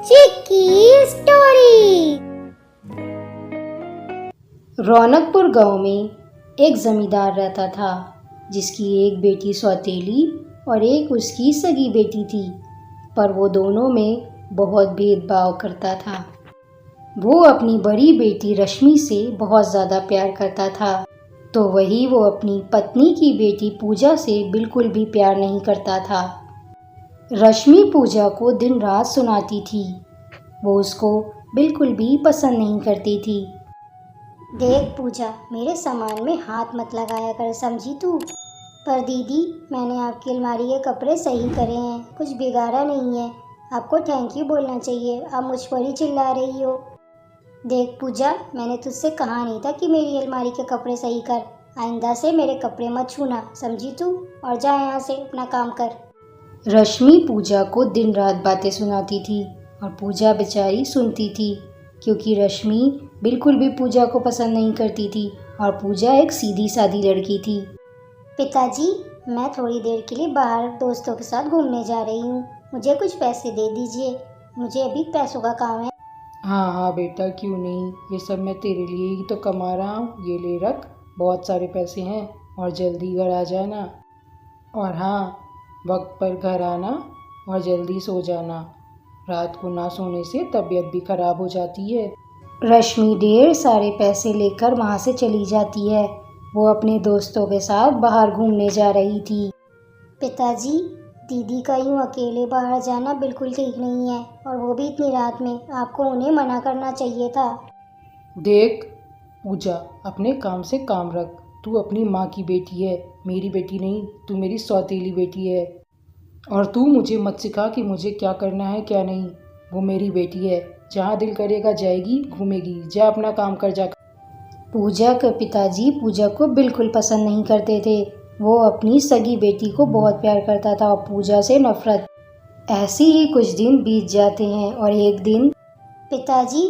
चिक्की story. रौनकपुर गांव में एक जमींदार रहता था जिसकी एक बेटी सौतेली और एक उसकी सगी बेटी थी, पर वो दोनों में बहुत भेदभाव करता था। वो अपनी बड़ी बेटी रश्मि से बहुत ज़्यादा प्यार करता था, तो वही वो अपनी पत्नी की बेटी पूजा से बिल्कुल भी प्यार नहीं करता था। रश्मि पूजा को दिन रात सुनाती थी, वो उसको बिल्कुल भी पसंद नहीं करती थी। देख पूजा, मेरे सामान में हाथ मत लगाया कर, समझी तू। पर दीदी, मैंने आपकी अलमारी के कपड़े सही करे हैं, कुछ बिगाड़ा नहीं है। आपको थैंक यू बोलना चाहिए, आप मुझ पर ही चिल्ला रही हो। देख पूजा, मैंने तुझसे कहा नहीं था कि मेरी अलमारी के कपड़े सही कर। आइंदा से मेरे कपड़े मत छूना, समझी तू। और जा यहाँ से, अपना काम कर। रश्मि पूजा को दिन रात बातें सुनाती थी और पूजा बेचारी सुनती थी, क्योंकि रश्मि बिल्कुल भी पूजा को पसंद नहीं करती थी और पूजा एक सीधी सादी लड़की थी। पिताजी, मैं थोड़ी देर के लिए बाहर दोस्तों के साथ घूमने जा रही हूँ, मुझे कुछ पैसे दे दीजिए, मुझे अभी पैसों का काम है। हाँ हाँ बेटा, क्यों नहीं, ये सब मैं तेरे लिए ही तो कमा रहा हूँ। ये ले रख, बहुत सारे पैसे हैं और जल्दी घर आ जाना। और हाँ, वक्त पर घर आना और जल्दी सो जाना। रात को ना सोने से तबीयत भी खराब हो जाती है। रश्मि ढेर सारे पैसे लेकर वहाँ से चली जाती है। वो अपने दोस्तों के साथ बाहर घूमने जा रही थी। पिताजी, दीदी का यूँ अकेले बाहर जाना बिल्कुल ठीक नहीं है, और वो भी इतनी रात में। आपको उन्हें मना करना चाहिए था। देख पूजा, अपने काम से काम रख। तू अपनी माँ की बेटी है, मेरी बेटी नहीं। तू मेरी सौतेली बेटी है, और तू मुझे मत सिखा कि मुझे क्या करना है क्या नहीं। वो मेरी बेटी है, जहाँ दिल करेगा जाएगी, घूमेगी। जा अपना काम कर जा। पूजा के पिताजी पूजा को बिल्कुल पसंद नहीं करते थे। वो अपनी सगी बेटी को बहुत प्यार करता था और पूजा से नफरत। ऐसे ही कुछ दिन बीत जाते हैं और एक दिन, पिताजी,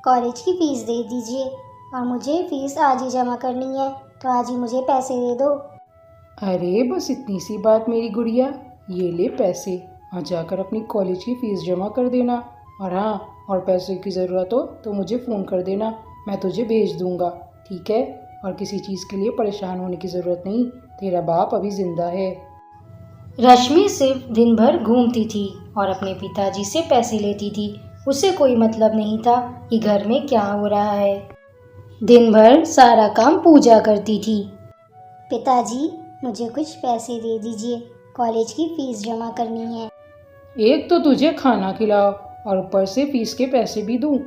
कॉलेज की फ़ीस दे दीजिए, और मुझे फ़ीस आज ही जमा करनी है, तो आज ही मुझे पैसे दे दो। अरे बस इतनी सी बात मेरी गुड़िया, ये ले पैसे और जाकर अपनी कॉलेज की फ़ीस जमा कर देना। और हाँ, और पैसों की ज़रूरत हो तो मुझे फ़ोन कर देना, मैं तुझे भेज दूँगा, ठीक है। और किसी चीज़ के लिए परेशान होने की ज़रूरत नहीं, तेरा बाप अभी ज़िंदा है। रश्मि सिर्फ दिन भर घूमती थी और अपने पिताजी से पैसे लेती थी। उसे कोई मतलब नहीं था कि घर में क्या हो रहा है। दिन भर सारा काम पूजा करती थी। पिताजी, मुझे कुछ पैसे दे दीजिए, कॉलेज की फ़ीस जमा करनी है। एक तो तुझे खाना खिलाओ और ऊपर से फ़ीस के पैसे भी दूँ।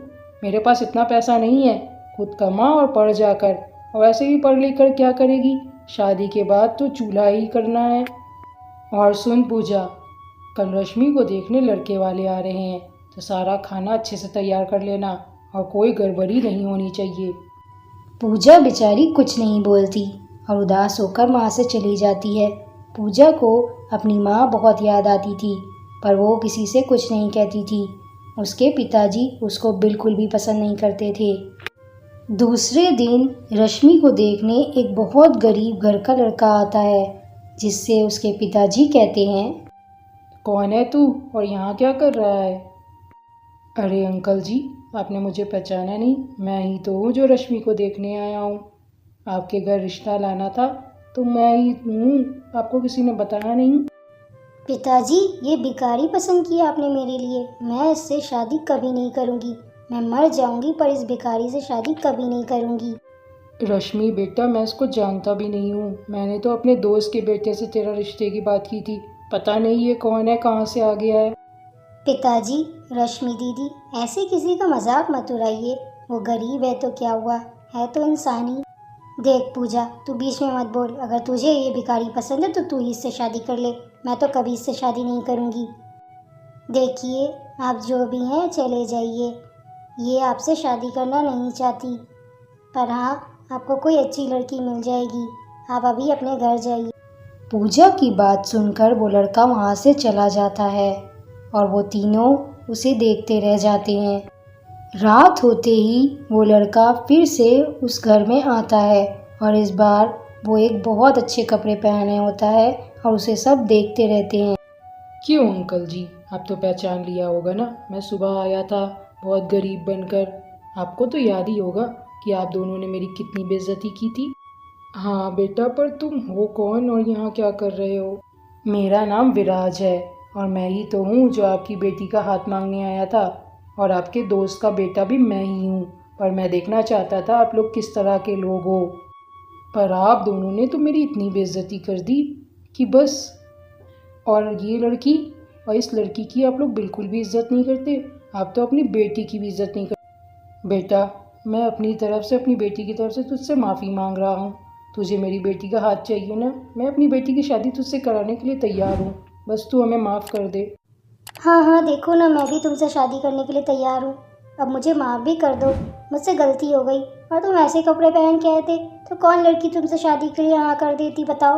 मेरे पास इतना पैसा नहीं है, खुद कमा और पढ़ जाकर। और वैसे भी पढ़ लिख कर क्या करेगी, शादी के बाद तो चूल्हा ही करना है। और सुन पूजा, कल रश्मि को देखने लड़के वाले आ रहे हैं, तो सारा खाना अच्छे से तैयार कर लेना और कोई गड़बड़ी नहीं होनी चाहिए। पूजा बेचारी कुछ नहीं बोलती और उदास होकर वहाँ से चली जाती है। पूजा को अपनी माँ बहुत याद आती थी, पर वो किसी से कुछ नहीं कहती थी। उसके पिताजी उसको बिल्कुल भी पसंद नहीं करते थे। दूसरे दिन रश्मि को देखने एक बहुत गरीब घर का लड़का आता है, जिससे उसके पिताजी कहते हैं, कौन है तू और यहाँ क्या कर रहा है? अरे अंकल जी, आपने मुझे पहचाना नहीं? मैं ही तो हूँ जो रश्मि को देखने आया हूँ। आपके घर रिश्ता लाना था तो मैं ही हूँ, आपको किसी ने बताया नहीं? पिताजी, ये भिखारी पसंद किया आपने मेरे लिए। मैं इससे शादी कभी नहीं करूँगी। मैं मर जाऊँगी, पर इस भिखारी से शादी कभी नहीं करूँगी। रश्मि बेटा, मैं इसको जानता भी नहीं हूँ। मैंने तो अपने दोस्त के बेटे से तेरा रिश्ते की बात की थी। पता नहीं ये कौन है, कहाँ से आ गया है। पिताजी, रश्मि दीदी, ऐसे किसी का मजाक मत उड़ाइए। वो गरीब है तो क्या हुआ, है तो इंसानी। देख पूजा, तू बीच में मत बोल। अगर तुझे ये भिखारी पसंद है तो तू ही इससे शादी कर ले, मैं तो कभी इससे शादी नहीं करूँगी। देखिए, आप जो भी हैं चले जाइए, ये आपसे शादी करना नहीं चाहती। पर हाँ, आपको कोई अच्छी लड़की मिल जाएगी, आप अभी अपने घर जाइए। पूजा की बात सुनकर वो लड़का वहाँ से चला जाता है और वो तीनों उसे देखते रह जाते हैं। रात होते ही वो लड़का फिर से उस घर में आता है और इस बार वो एक बहुत अच्छे कपड़े पहने होता है और उसे सब देखते रहते हैं। क्यों अंकल जी, आप तो पहचान लिया होगा ना, मैं सुबह आया था बहुत गरीब बनकर। आपको तो याद ही होगा कि आप दोनों ने मेरी कितनी बेइज्जती की थी। हाँ बेटा, पर तुम हो कौन और यहाँ क्या कर रहे हो? मेरा नाम विराज है और मैं ही तो हूँ जो आपकी बेटी का हाथ मांगने आया था, और आपके दोस्त का बेटा भी मैं ही हूँ। पर मैं देखना चाहता था आप लोग किस तरह के लोग हो। पर आप दोनों ने तो मेरी इतनी बेइज्जती कर दी कि बस। और ये लड़की और इस लड़की की आप लोग बिल्कुल भी इज्जत नहीं करते। आप तो अपनी बेटी की भी इज्जत नहीं करते। बेटा, मैं अपनी तरफ से, अपनी बेटी की तरफ से तुझसे माफ़ी मांग रहा हूँ। तुझे मेरी बेटी का हाथ चाहिए ना, मैं अपनी बेटी की शादी तुझसे कराने के लिए तैयार हूँ। बस तू हमें माफ़ कर दे। हाँ हाँ, देखो ना, मैं भी तुमसे शादी करने के लिए तैयार हूँ। अब मुझे माफ़ भी कर दो, मुझसे गलती हो गई। और तुम ऐसे कपड़े पहन के आए थे तो कौन लड़की तुमसे शादी के लिए हाँ कर देती, बताओ।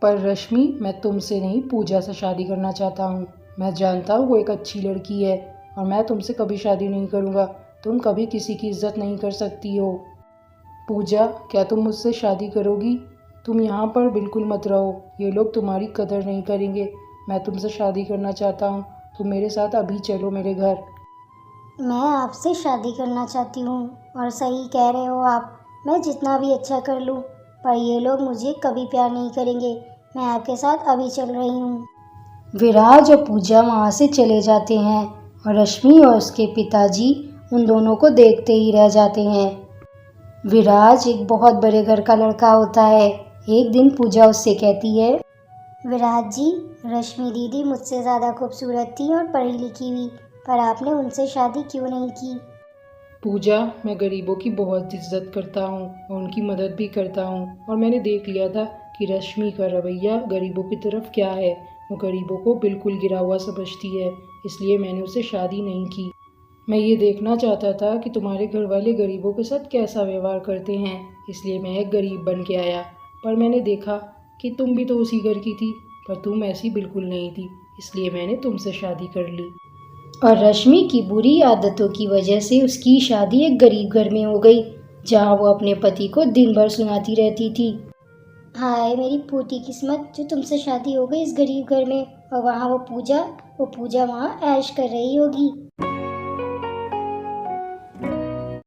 पर रश्मि, मैं तुमसे नहीं, पूजा से शादी करना चाहता हूँ। मैं जानता हूँ वो एक अच्छी लड़की है और मैं तुमसे कभी शादी नहीं करूँगा। तुम कभी किसी की इज्जत नहीं कर सकती हो। पूजा, क्या तुम मुझसे शादी करोगी? तुम यहाँ पर बिल्कुल मत रहो, ये लोग तुम्हारी कदर नहीं करेंगे। मैं तुमसे शादी करना चाहता हूँ, तुम मेरे साथ अभी चलो मेरे घर। मैं आपसे शादी करना चाहती हूँ और सही कह रहे हो आप। मैं जितना भी अच्छा कर लूँ पर ये लोग मुझे कभी प्यार नहीं करेंगे। मैं आपके साथ अभी चल रही हूँ। विराज और पूजा वहाँ से चले जाते हैं और रश्मि और उसके पिताजी उन दोनों को देखते ही रह जाते हैं। विराज एक बहुत बड़े घर का लड़का होता है। एक दिन पूजा उससे कहती है, विराट जी, रश्मि दीदी मुझसे ज़्यादा खूबसूरत थी और पढ़ी लिखी हुई, पर आपने उनसे शादी क्यों नहीं की? पूजा, मैं गरीबों की बहुत इज्जत करता हूँ और उनकी मदद भी करता हूँ, और मैंने देख लिया था कि रश्मि का रवैया गरीबों की तरफ क्या है। वो गरीबों को बिल्कुल गिरा हुआ समझती है, इसलिए मैंने उससे शादी नहीं की। मैं ये देखना चाहता था कि तुम्हारे घर वाले गरीबों के साथ कैसा व्यवहार करते हैं, इसलिए मैं एक गरीब बन के आया। पर मैंने देखा कि तुम भी तो उसी घर की थी, पर तुम ऐसी बिल्कुल नहीं थी, इसलिए मैंने तुमसे शादी कर ली। और रश्मि की बुरी आदतों की वजह से उसकी शादी एक गरीब घर में हो गई, जहाँ वो अपने पति को दिन भर सुनाती रहती थी। हाय मेरी फूटी किस्मत, जो तुमसे शादी हो गई इस गरीब घर में, और वहाँ वो पूजा वहाँ ऐश कर रही होगी।